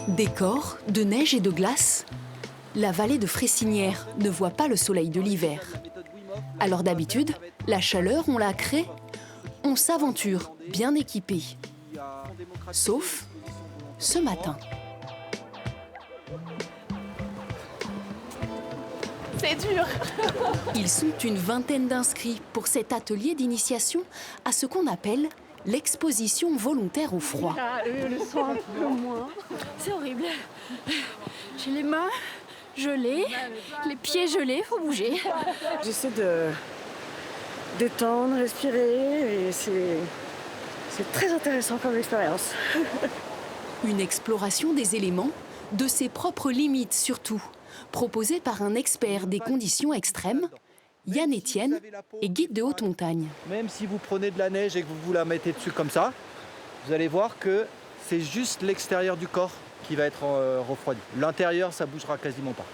Décor de neige et de glace, la vallée de Fressinière ne voit pas le soleil de l'hiver. Alors d'habitude, la chaleur, on la crée, on s'aventure bien équipé. Sauf ce matin. C'est dur. Ils sont une vingtaine d'inscrits pour cet atelier d'initiation à ce qu'on appelle l'exposition volontaire au froid. Le son un peu moins. C'est horrible. J'ai les mains gelées, les pieds gelés, faut bouger. J'essaie de détendre, respirer et c'est très intéressant comme expérience. Une exploration des éléments, de ses propres limites surtout, proposée par un expert des conditions extrêmes, Yann Etienne est guide de haute montagne. Même si vous prenez de la neige et que vous la mettez dessus comme ça, vous allez voir que c'est juste l'extérieur du corps qui va être refroidi. L'intérieur, ça bougera quasiment pas.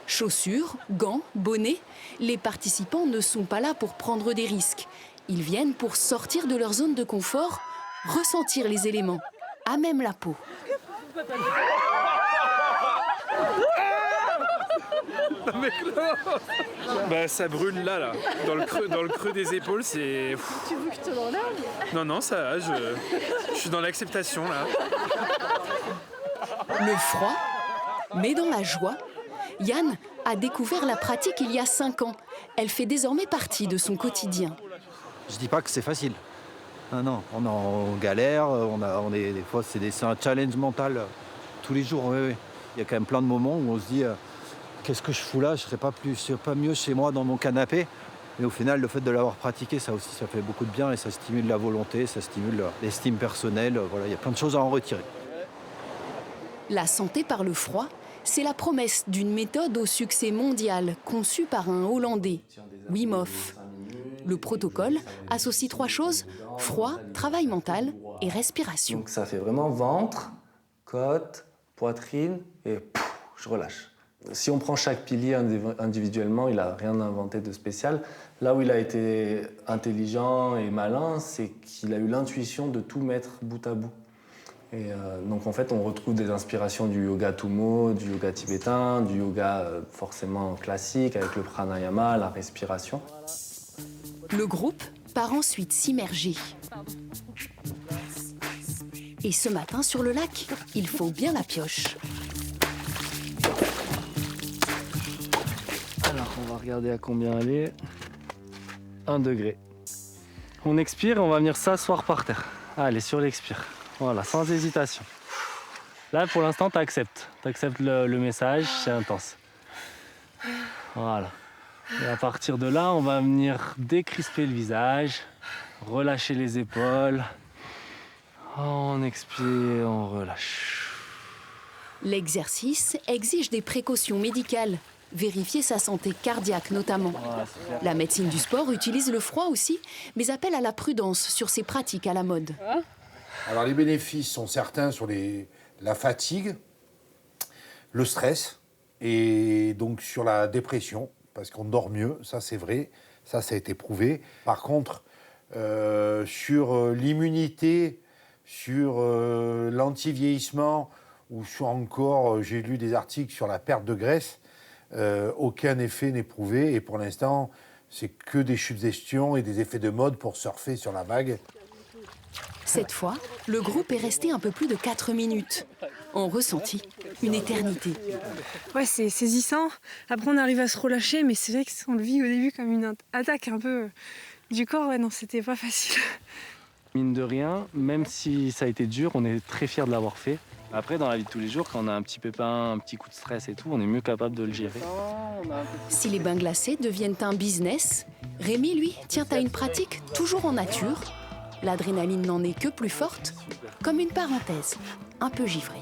Chaussures, gants, bonnets, les participants ne sont pas là pour prendre des risques. Ils viennent pour sortir de leur zone de confort, ressentir les éléments, à même la peau. Bah, ça brûle là. Dans le creux des épaules, c'est... Tu veux que je te l'enlève? Non, ça va, je suis dans l'acceptation, là. Le froid, mais dans la joie, Yann a découvert la pratique il y a 5 ans. Elle fait désormais partie de son quotidien. Je dis pas que c'est facile. Non, on est en galère, des fois c'est un challenge mental tous les jours. Oui. Il y a quand même plein de moments où on se dit qu'est-ce que je fous là, je serais pas mieux chez moi dans mon canapé. Mais au final, le fait de l'avoir pratiqué, ça aussi, ça fait beaucoup de bien et ça stimule la volonté, ça stimule l'estime personnelle. Voilà, il y a plein de choses à en retirer. La santé par le froid, c'est la promesse d'une méthode au succès mondial conçue par un Hollandais, Wim Hof. Le protocole associe 3 choses, froid, travail mental et respiration. Donc ça fait vraiment ventre, côte, poitrine et je relâche. Si on prend chaque pilier individuellement, il n'a rien inventé de spécial. Là où il a été intelligent et malin, c'est qu'il a eu l'intuition de tout mettre bout à bout. Et donc en fait, on retrouve des inspirations du yoga Tummo, du yoga tibétain, du yoga forcément classique avec le pranayama, la respiration. Le groupe part ensuite s'immerger. Et ce matin, sur le lac, il faut bien la pioche. Alors, on va regarder à combien elle est. 1 degré. On expire, on va venir s'asseoir par terre. Allez, sur l'expire. Voilà, sans hésitation. Là, pour l'instant, tu acceptes. Tu acceptes le message, c'est intense. Voilà. Et à partir de là, on va venir décrisper le visage, relâcher les épaules. On expire, on relâche. L'exercice exige des précautions médicales, vérifier sa santé cardiaque notamment. Voilà, La médecine du sport utilise le froid aussi, mais appelle à la prudence sur ces pratiques à la mode. Alors les bénéfices sont certains sur la fatigue, le stress et donc sur la dépression, parce qu'on dort mieux, ça c'est vrai, ça a été prouvé. Par contre, sur l'immunité, sur l'anti-vieillissement, ou sur encore, j'ai lu des articles sur la perte de graisse, aucun effet n'est prouvé et pour l'instant, c'est que des suggestions et des effets de mode pour surfer sur la vague. Cette fois, le groupe est resté un peu plus de 4 minutes. On ressentit une éternité. Ouais, c'est saisissant. Après, on arrive à se relâcher, mais c'est vrai qu'on le vit au début comme une attaque un peu du corps. Ouais, non, c'était pas facile. Mine de rien, même si ça a été dur, on est très fiers de l'avoir fait. Après, dans la vie de tous les jours, quand on a un petit pépin, un petit coup de stress et tout, on est mieux capable de le gérer. Si les bains glacés deviennent un business, Rémi, lui, tient à une pratique toujours en nature. L'adrénaline n'en est que plus forte, comme une parenthèse, un peu givrée.